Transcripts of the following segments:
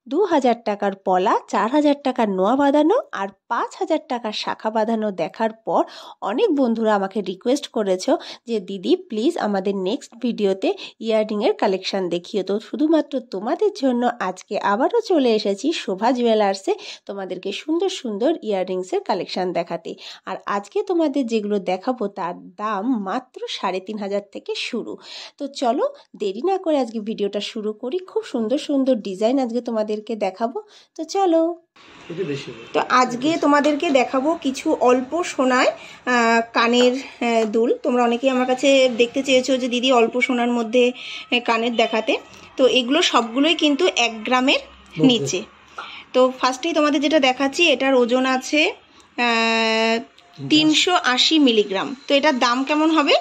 2000 টাকার পলা, 4000 টাকার নোয়া বাঁধানো আর 5000 টাকার শাখা বাঁধানো দেখার পর অনেক বন্ধুরা আমাকে রিকোয়েস্ট করেছো যে দিদি প্লিজ আমাদের নেক্সট ভিডিওতে ইয়াররিংয়ের কালেকশান দেখিও। তো শুধুমাত্র তোমাদের জন্য আজকে আবারও চলে এসেছি শোভা জুয়েলার্সে তোমাদেরকে সুন্দর সুন্দর ইয়াররিংসের কালেকশান দেখাতে। আর আজকে তোমাদের যেগুলো দেখাবো তার দাম মাত্র 3500 থেকে শুরু। তো চলো দেরি না করে আজকে ভিডিওটা শুরু করি। খুব সুন্দর সুন্দর ডিজাইন আজকে তোমাদেরকে দেখাবো, তো চলো। তো আজকে তোমাদেরকে দেখাবো কিছু অল্প সোনায় কানের দুল। তোমরা অনেকেই আমার কাছে দেখতে চেয়েছো যে দিদি অল্প সোনার মধ্যে কানের দেখাতে, তো এগুলো সবগুলোই কিন্তু 1 গ্রামের নিচে। তো ফার্স্টেই তোমাদের যেটা দেখাচ্ছি এটার ওজন আছে 380 মিলিগ্রাম। তো এটার দাম কেমন হবে?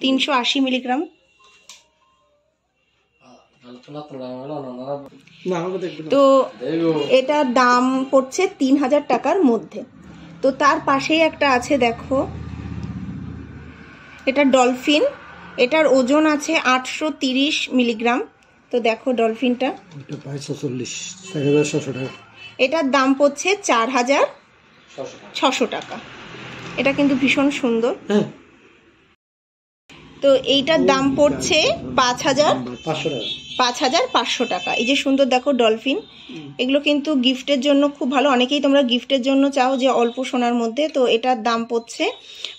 380 মিলিগ্রাম। তো এটার দাম পড়ছে 3000 টাকার মধ্যে। তো তার পাশেই একটা আছে দেখো, এটা ডলফিন, এটার ওজন আছে 830 মিলিগ্রাম। তো দেখো ডলফিনটা, এটার দাম পড়ছে 4600 টাকা। এটা কিন্তু ভীষণ সুন্দর। তো এইটার দাম পড়ছে 5500 টাকা। এই যে সুন্দর দেখো ডলফিন, এগুলো কিন্তু গিফটের জন্য খুব ভালো। অনেকেই তোমরা গিফটের জন্য চাও যে অল্প সোনার মধ্যে, তো এটার দাম পড়ছে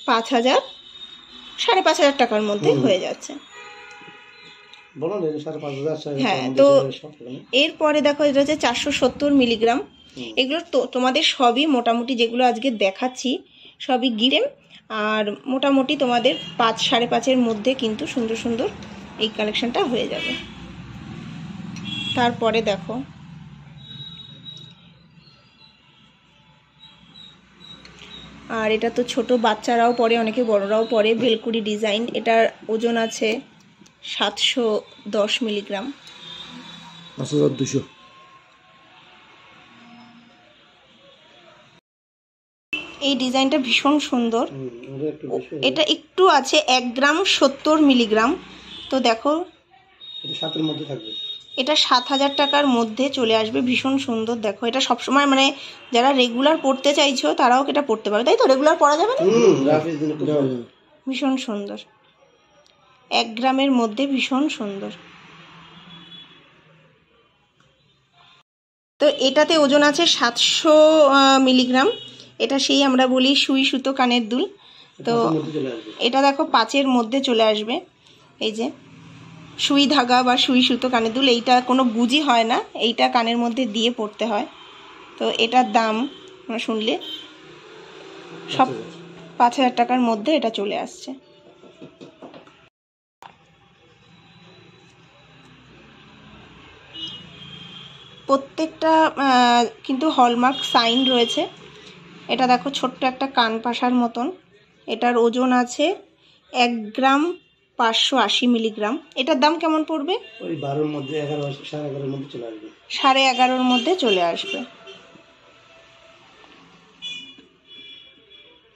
5500 টাকার মধ্যে হয়ে যাচ্ছে। হ্যাঁ, তো এরপরে দেখো এটা হচ্ছে 470 মিলিগ্রাম। এগুলো তো তোমাদের সবই মোটামুটি যেগুলো আজকে দেখাচ্ছি সবই গিরেম, আর মোটামুটি তোমাদের 5-5.5 মধ্যে কিন্তু সুন্দর সুন্দর এই কালেকশনটা হয়ে যাবে। তারপরে দেখো আর এটা তো ছোট বাচ্চারাও পরে, অনেকে বড়রাও পরে, ভেলকুড়ি ডিজাইন। এটার ওজন আছে 710 মিলিগ্রাম। 5200। এই ডিজাইনটা ভীষণ সুন্দর। এটা একটু আছে 1 গ্রাম 70 মিলিগ্রাম। তো দেখো এটা 7000 টাকার মধ্যে চলে আসবে, ভীষণ সুন্দর। দেখো এটা সবসময় মানে যারা রেগুলার পড়তে চাইছো তারাও এটা পড়তে পারবে, তাই তো? রেগুলার পরা যাবে না? ভীষণ সুন্দর, 1 গ্রামের মধ্যে ভীষণ সুন্দর। তো এটাতে ওজন আছে 700 মিলিগ্রাম। এটা সেই আমরা বলি সুই সুতো কানের দুল। তো এটা দেখো 5-এর মধ্যে চলে আসবে। এই যে সুই ধাগা বা সুই সুতো কানের দুল, এইটা কোনো গুজি হয় না, এইটা কানের মধ্যে দিয়ে পড়তে হয়। তো এটার দাম আমরা শুনলে সব 5000 টাকার মধ্যে এটা চলে আসছে। প্রত্যেকটা কিন্তু হলমার্ক সাইন রয়েছে। এটা দেখো ছোট্ট একটা কান পাশার মতন। এটার ওজন আছে 1 গ্রাম 580 মিলিগ্রাম। এটার দাম কেমন পড়বে? ওই 12-এর মধ্যে, 11-11.5 মধ্যে চলে আসবে। 11.5 মধ্যে চলে আসবে।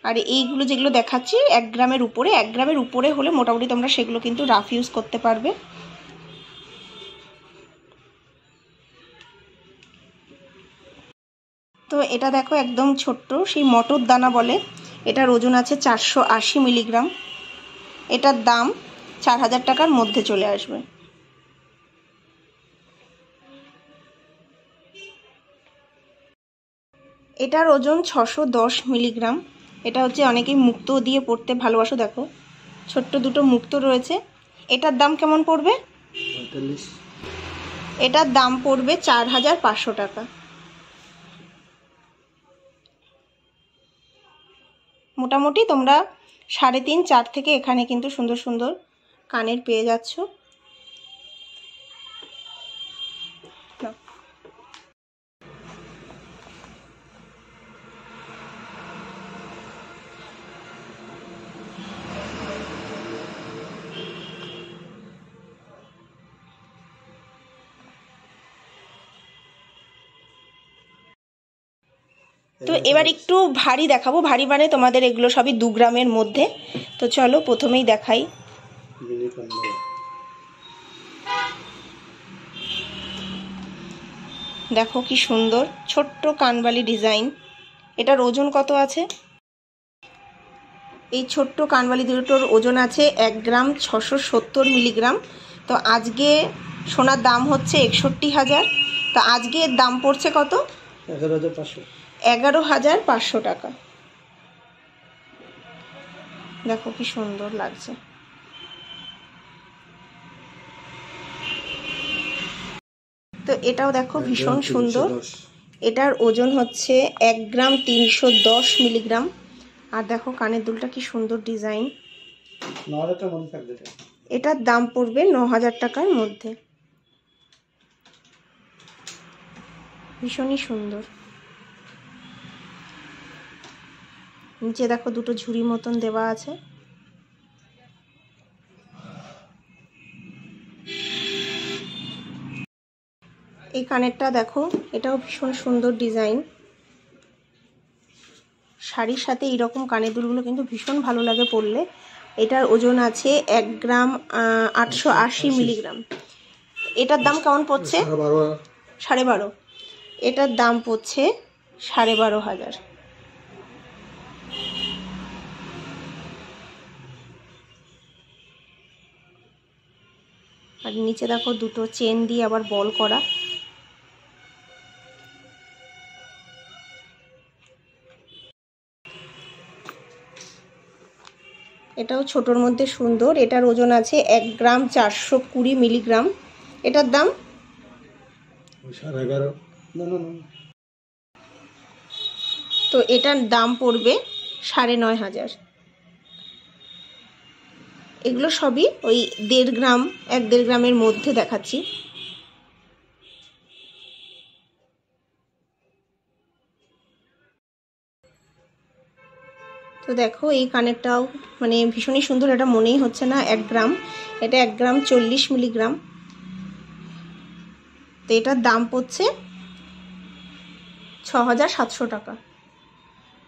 আর এইগুলো যেগুলো দেখাচ্ছি 1 গ্রামের উপরে, 1 গ্রামের উপরে হলে মোটামুটি তোমরা সেগুলো কিন্তু রাফ ইউজ করতে পারবে। তো এটা দেখো একদম ছোট্ট, সেই মটর দানা বলে। এটার ওজন আছে 480 মিলিগ্রাম। এটার দাম 4000 টাকার মধ্যে চলে আসবে। এটার ওজন 610 মিলিগ্রাম। এটা হচ্ছে অনেকেই মুক্ত দিয়ে পড়তে ভালোবাসো। দেখো ছোট্ট দুটো মুক্ত রয়েছে। এটার দাম কেমন পড়বে? এটার দাম পড়বে 4500 টাকা। মোটামুটি তোমরা 3.5-4 থেকে এখানে কিন্তু সুন্দর সুন্দর কানের পেয়ে যাচ্ছ। তো এবার একটু ভারী দেখাবো। ভারী মানে তোমাদের এগুলো সবই 2 গ্রামের মধ্যে। তো চলো প্রথমেই দেখাই। দেখো কি সুন্দর ছোট্ট কানবালি ডিজাইন। এটার ওজন কত আছে? এই ছোট্ট কানবালি দুটোর ওজন আছে 1 গ্রাম 670 মিলিগ্রাম। তো আজকে সোনার দাম হচ্ছে 61,000। তো আজকে এর দাম পড়ছে কত? 11,500 টাকা। দেখো কি সুন্দর লাগছে। তো এটাও দেখো ভীষণ সুন্দর। এটার ওজন হচ্ছে 1 গ্রাম 310 মিলিগ্রাম। আর দেখো কানের দুলটা কি সুন্দর ডিজাইন। এটার দাম পড়বে 9,000 টাকার মধ্যে। ভীষণই সুন্দর। নিচে দেখো দুটো ঝুড়ি মতন দেওয়া আছে। এই কানেরটা দেখো, এটাও ভীষণ সুন্দর ডিজাইন। শাড়ির সাথে এইরকম কানের দুলগুলো কিন্তু ভীষণ ভালো লাগে পরলে। এটার ওজন আছে 1 গ্রাম 880 মিলিগ্রাম। এটার দাম কেমন পড়ছে? 12.5। এটার দাম পড়ছে 12,500। আর নিচে দেখো দুটো চেন দিয়ে আবার বল করা। এটাও ছোটোর মধ্যে সুন্দর। এটার ওজন আছে 1 গ্রাম 420 মিলিগ্রাম। এটার দাম 11,500। তো এটার দাম পড়বে 9,500। এগুলো সবই ওই 1.5 গ্রাম 1.5 গ্রামের মধ্যে দেখাচ্ছি। তো দেখো এই কানেরটাও মানে ভীষণই সুন্দর। এটা মনেই হচ্ছে না 1 গ্রাম, এটা 1 গ্রাম 40 মিলিগ্রাম। তো এটার দাম পড়ছে 6,700 টাকা।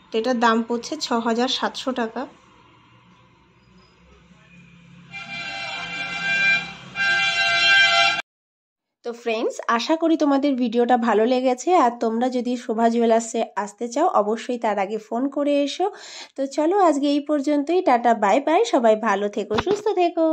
তো এটার দাম পড়ছে 6,700 টাকা। তো ফ্রেন্ডস, আশা করি তোমাদের ভিডিওটা ভালো লেগেছে। আর তোমরা যদি শোভা জুয়েলার্সে আসতে চাও অবশ্যই তার আগে ফোন করে এসো। তো চলো আজকে এই পর্যন্তই। Tata, bye bye. সবাই ভালো থেকো, সুস্থ থেকো।